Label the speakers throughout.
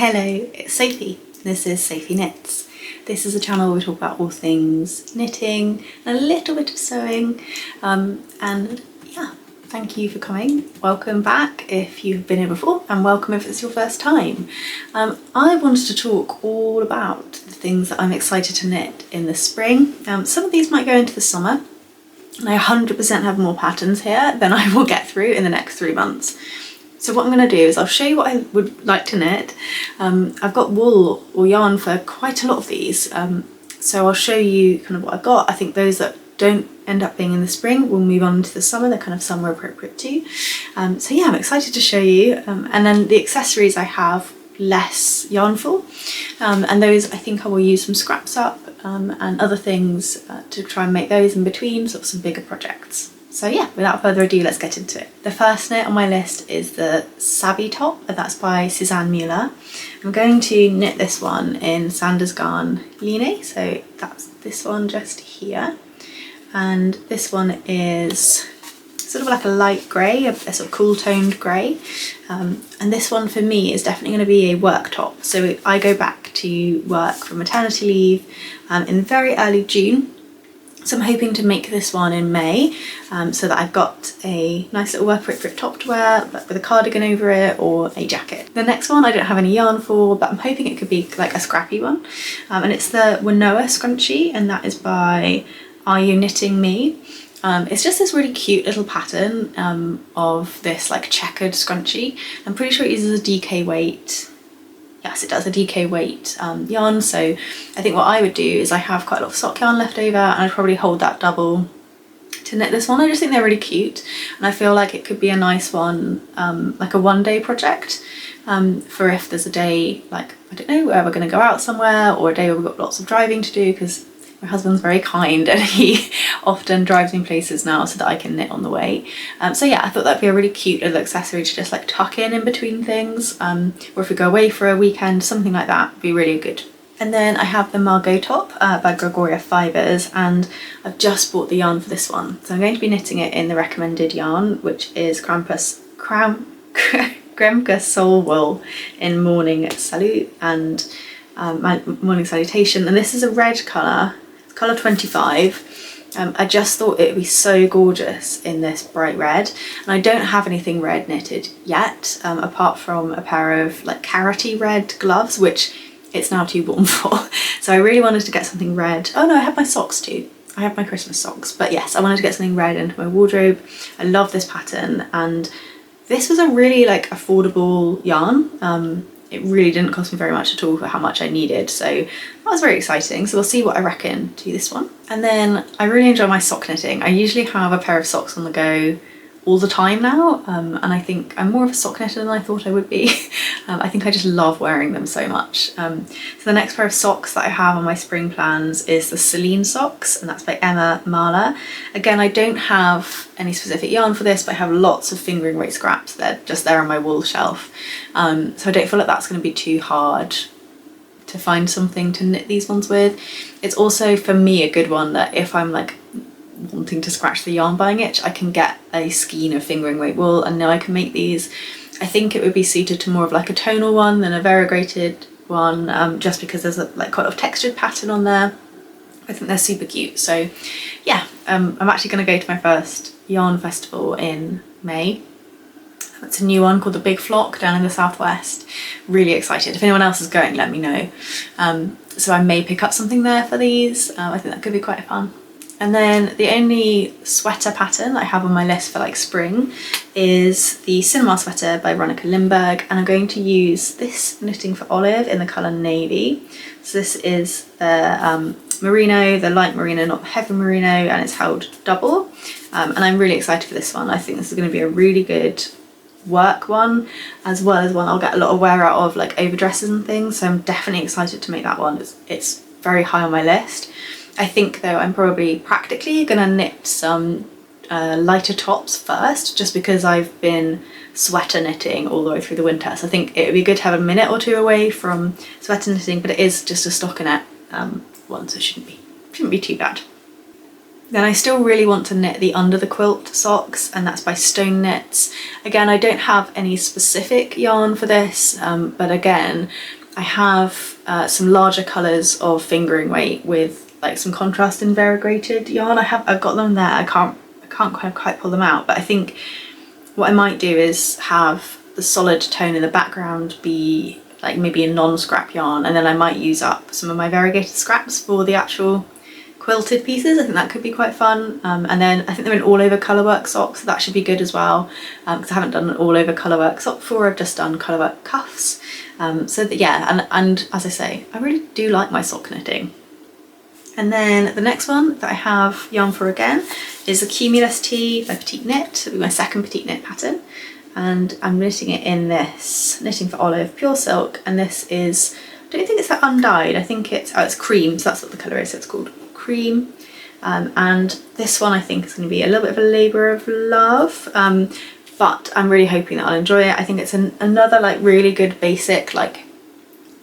Speaker 1: Hello, it's Sophie. This is Sophie Knits. This is a channel where we talk about all things knitting and a little bit of sewing. And yeah, thank you for coming. Welcome back if you've been here before, and welcome if it's your first time. I wanted to talk all about the things that I'm excited to knit in the spring. Some of these might go into the summer, and I 100% have more patterns here than I will get through in the next 3 months. So what I'm going to do is I'll show you what I would like to knit. I've got wool or yarn for quite a lot of these, so I'll show you kind of what I've got. I think those that don't end up being in the spring will move on into the summer. They're kind of summer appropriate too. So yeah, I'm excited to show you. And then the accessories I have less yarn for, and those I think I will use some scraps up and other things to try and make those in between sort of some bigger projects. So yeah, without further ado, let's get into it. The first knit on my list is the Savvy top, and that's by Suzanne Mueller. I'm going to knit this one in Sanders Garn Line, so that's this one just here. And this one is sort of like a light grey, a sort of cool toned grey. And this one for me is definitely going to be a work top. So I go back to work from maternity leave in very early June. So I'm hoping to make this one in May, so that I've got a nice little work appropriate top to wear with a cardigan over it or a jacket. The next one I don't have any yarn for, but I'm hoping it could be like a scrappy one. And it's the Wanoa scrunchie, and that is by Are You Knitting Me? It's just this really cute little pattern of this like checkered scrunchie. I'm pretty sure it uses a DK weight. Yes, it does, a DK weight yarn. So I think what I would do is I have quite a lot of sock yarn left over, and I'd probably hold that double to knit this one. I just think they're really cute, and I feel like it could be a nice one, like a one-day project for if there's a day, like, I don't know, where we're going to go out somewhere, or a day where we've got lots of driving to do, because my husband's very kind and he often drives me places now so that I can knit on the way. So yeah, I thought that'd be a really cute little accessory to just like tuck in between things, or if we go away for a weekend, something like that would be really good. And then I have the Margo top by Gregoria Fibres, and I've just bought the yarn for this one. So I'm going to be knitting it in the recommended yarn, which is Kremka Soul Wool in Morning Salute and my Morning Salutation. And this is a red colour. Colour 25. I just thought it would be so gorgeous in this bright red, and I don't have anything red knitted yet, apart from a pair of like carroty red gloves, which it's now too warm for. So I really wanted to get something red. Oh no, I have my socks too. I have my Christmas socks, but yes, I wanted to get something red into my wardrobe. I love this pattern, and this was a really like affordable yarn. It really didn't cost me very much at all for how much I needed, so that was very exciting. So we'll see what I reckon to this one. And then I really enjoy my sock knitting. I usually have a pair of socks on the go all the time now, and I think I'm more of a sock knitter than I thought I would be. I think I just love wearing them so much. So the next pair of socks that I have on my spring plans is the Celine socks, and that's by Emma Marla. Again, I don't have any specific yarn for this, but I have lots of fingering weight scraps. They're just there on my wool shelf. So I don't feel like that's going to be too hard to find something to knit these ones with. It's also for me a good one that if I'm like wanting to scratch the yarn buying itch, I can get a skein of fingering weight wool and know I can make these. I think it would be suited to more of like a tonal one than a variegated one, just because there's a like quite a textured pattern on there. I think they're super cute. So yeah, I'm actually going to go to my first yarn festival in May. It's a new one called the Big Flock down in the southwest. Really excited. If anyone else is going, let me know. So I may pick up something there for these. I think that could be quite fun. And then the only sweater pattern I have on my list for like spring is the Cinema sweater by Ronica Lindberg, and I'm going to use this knitting for Olive in the colour Navy. So this is the merino, the light merino, not the heavy merino, and it's held double. And I'm really excited for this one. I think this is going to be a really good work one, as well as one I'll get a lot of wear out of, like over dresses and things. So I'm definitely excited to make that one. It's very high on my list. I think though I'm probably practically gonna knit some lighter tops first, just because I've been sweater knitting all the way through the winter. So I think it would be good to have a minute or two away from sweater knitting, but it is just a stockinette one, so it shouldn't be too bad. Then I still really want to knit the Under the Quilt socks, and that's by Stone Knits. Again, I don't have any specific yarn for this, but again, I have some larger colours of fingering weight with like some contrast in variegated yarn. I've got them there. I can't quite pull them out, but I think what I might do is have the solid tone in the background be like maybe a non-scrap yarn, and then I might use up some of my variegated scraps for the actual quilted pieces. I think that could be quite fun. And then I think they're in all over colourwork socks, so that should be good as well, because I haven't done an all over colourwork sock before. I've just done colourwork cuffs. So that, yeah, and as I say, I really do like my sock knitting. And then the next one that I have yarn for again is a Cumulus tee by Petite Knit. It'll be my second Petite Knit pattern, and I'm knitting it in this Knitting for Olive pure silk, and this is, I don't think it's that undyed, I think it's cream, so that's what the colour is, so it's called Cream. And this one I think is going to be a little bit of a labour of love, but I'm really hoping that I'll enjoy it. I think it's another like really good basic, like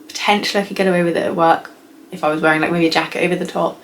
Speaker 1: potentially I could get away with it at work if I was wearing like maybe a jacket over the top,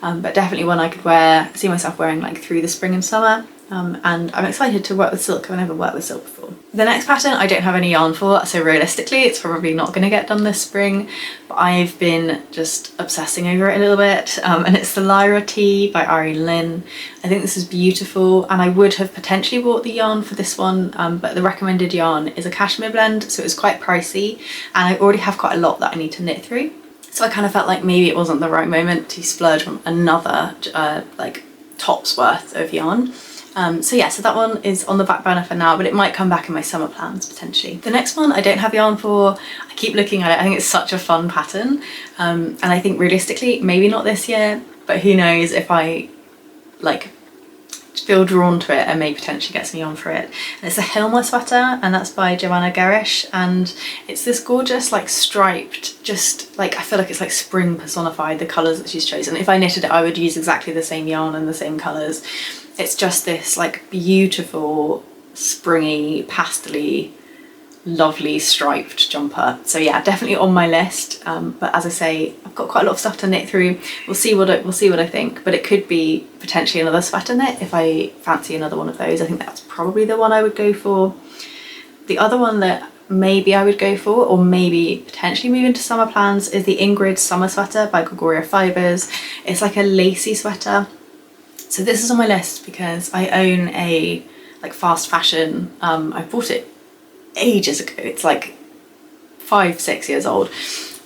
Speaker 1: but definitely one I could see myself wearing like through the spring and summer. And I'm excited to work with silk. I've never worked with silk before. The next pattern I don't have any yarn for, so realistically it's probably not going to get done this spring, but I've been just obsessing over it a little bit, and it's the Lyra tee by Irene Lynn. I think this is beautiful, and I would have potentially bought the yarn for this one, but the recommended yarn is a cashmere blend, so it was quite pricey, and I already have quite a lot that I need to knit through. So I kind of felt like maybe it wasn't the right moment to splurge on another like top's worth of yarn. So yeah, so that one is on the back burner for now, but it might come back in my summer plans potentially. The next one I don't have yarn for. I keep looking at it. I think it's such a fun pattern, and I think realistically maybe not this year, but who knows, if I like feel drawn to it, I may potentially get some yarn for it. And it's a Hilma sweater, and that's by Joanna Garish, and it's this gorgeous like striped, just like, I feel like it's like spring personified, the colours that she's chosen. If I knitted it I would use exactly the same yarn and the same colours. It's just this like beautiful springy pastel-y lovely striped jumper. So yeah, definitely on my list, but as I say, I've got quite a lot of stuff to knit through. We'll see what I think, but it could be potentially another sweater knit if I fancy another one of those. I think that's probably the one I would go for. The other one that maybe I would go for, or maybe potentially move into summer plans, is the Ingrid summer sweater by Gregoria Fibers. It's like a lacy sweater. So this is on my list because I own a like fast fashion, I bought it ages ago, it's like 5-6 years old,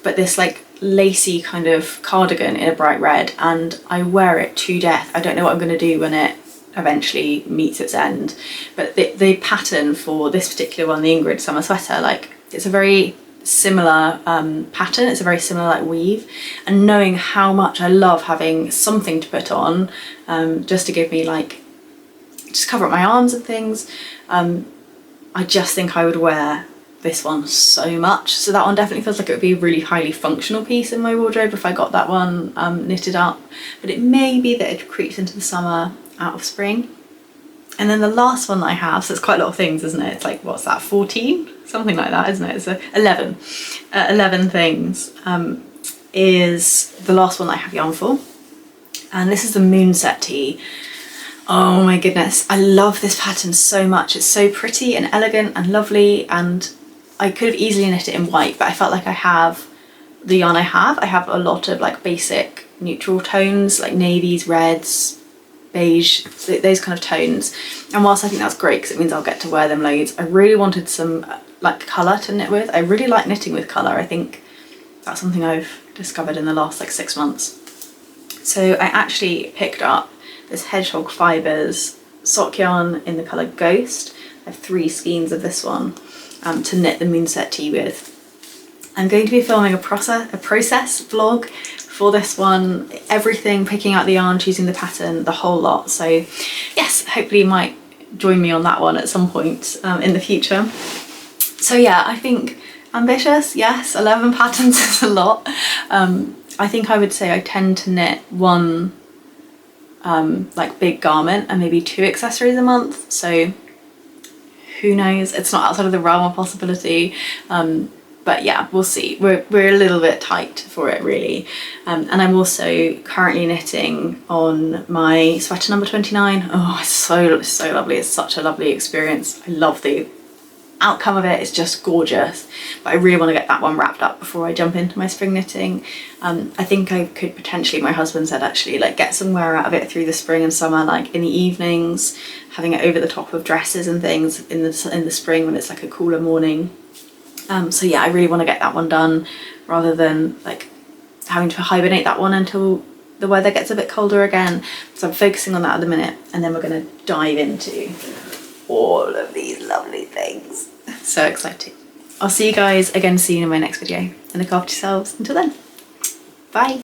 Speaker 1: but this like lacy kind of cardigan in a bright red, and I wear it to death. I don't know what I'm going to do when it eventually meets its end, but the pattern for this particular one, the Ingrid summer sweater, like it's a very similar pattern, it's a very similar like weave, and knowing how much I love having something to put on, just to give me like, just cover up my arms and things, I just think I would wear this one so much. So that one definitely feels like it would be a really highly functional piece in my wardrobe if I got that one knitted up, but it may be that it creeps into the summer out of spring. And then the last one that I have, so it's quite a lot of things, isn't it? It's like, what's that, 14? Something like that, isn't it? It's 11. 11 things is the last one that I have yarn for. And this is the Moonset tee. Oh my goodness, I love this pattern so much. It's so pretty and elegant and lovely, and I could have easily knit it in white, but I felt like I have the yarn I have a lot of like basic neutral tones, like navies, reds, beige, those kind of tones. And whilst I think that's great because it means I'll get to wear them loads, I really wanted some like colour to knit with. I really like knitting with colour. I think that's something I've discovered in the last like 6 months. So I actually picked up this Hedgehog Fibers sock yarn in the colour Ghost. I have 3 skeins of this one to knit the Moonset tee with. I'm going to be filming a process vlog for this one, everything, picking out the yarn, choosing the pattern, the whole lot. So yes, hopefully you might join me on that one at some point in the future. So yeah, I think ambitious, yes, 11 patterns is a lot. I think I would say I tend to knit one like big garment and maybe 2 accessories a month, so who knows, it's not outside of the realm of possibility. but yeah, we'll see. We're a little bit tight for it really. And I'm also currently knitting on my sweater number 29. Oh, it's so lovely. It's such a lovely experience. I love the outcome of it. It's just gorgeous, but I really want to get that one wrapped up before I jump into my spring knitting. I think I could potentially, my husband said actually, like get some wear out of it through the spring and summer, like in the evenings, having it over the top of dresses and things in the spring when it's like a cooler morning. So yeah, I really want to get that one done rather than like having to hibernate that one until the weather gets a bit colder again. So I'm focusing on that at the minute, and then we're going to dive into all of these lovely things. So exciting. I'll see you guys again soon in my next video, and look after yourselves until then. Bye.